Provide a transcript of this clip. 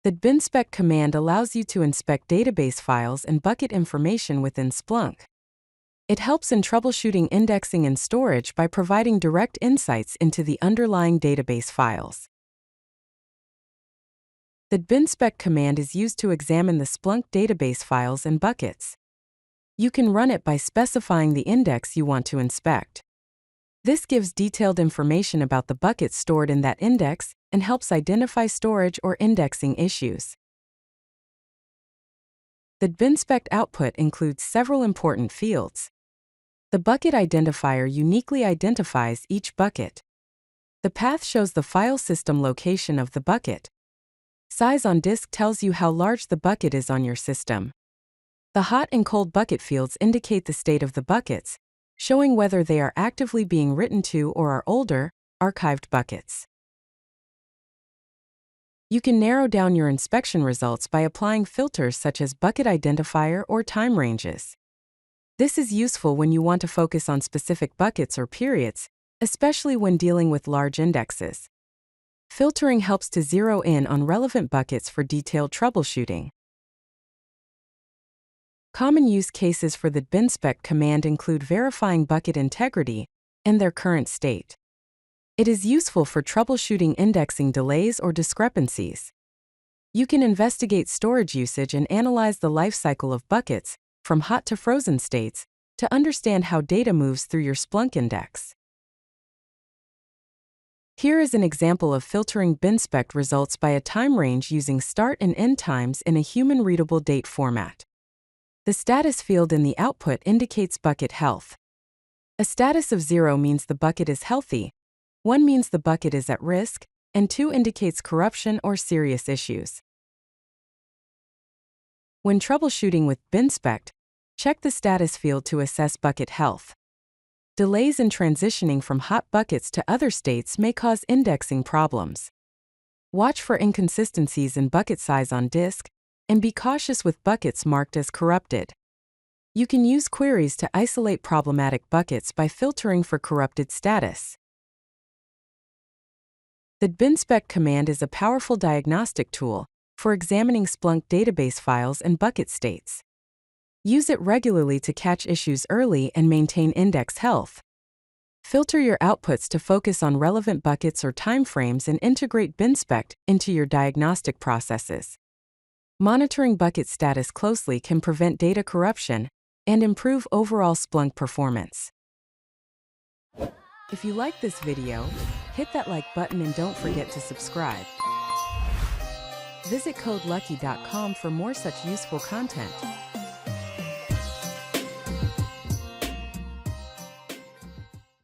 The dbinspect command allows you to inspect database files and bucket information within Splunk. It helps in troubleshooting indexing and storage by providing direct insights into the underlying database files. The dbinspect command is used to examine the Splunk database files and buckets. You can run it by specifying the index you want to inspect. This gives detailed information about the buckets stored in that index and helps identify storage or indexing issues. The dbinspect output includes several important fields. The bucket identifier uniquely identifies each bucket. The path shows the file system location of the bucket. Size on disk tells you how large the bucket is on your system. The hot and cold bucket fields indicate the state of the buckets, showing whether they are actively being written to or are older, archived buckets. You can narrow down your inspection results by applying filters such as bucket identifier or time ranges. This is useful when you want to focus on specific buckets or periods, especially when dealing with large indexes. Filtering helps to zero in on relevant buckets for detailed troubleshooting. Common use cases for the dbinspect command include verifying bucket integrity and their current state. It is useful for troubleshooting indexing delays or discrepancies. You can investigate storage usage and analyze the life cycle of buckets, from hot to frozen states, to understand how data moves through your Splunk index. Here is an example of filtering dbinspect results by a time range using start and end times in a human-readable date format. The status field in the output indicates bucket health. A status of 0 means the bucket is healthy, 1 means the bucket is at risk, and 2 indicates corruption or serious issues. When troubleshooting with dbinspect, check the status field to assess bucket health. Delays in transitioning from hot buckets to other states may cause indexing problems. Watch for inconsistencies in bucket size on disk, and be cautious with buckets marked as corrupted. You can use queries to isolate problematic buckets by filtering for corrupted status. The dbinspect command is a powerful diagnostic tool for examining Splunk database files and bucket states. Use it regularly to catch issues early and maintain index health. Filter your outputs to focus on relevant buckets or timeframes and integrate dbinspect into your diagnostic processes. Monitoring bucket status closely can prevent data corruption and improve overall Splunk performance. If you like this video, hit that like button and don't forget to subscribe. Visit CodeLucky.com for more such useful content.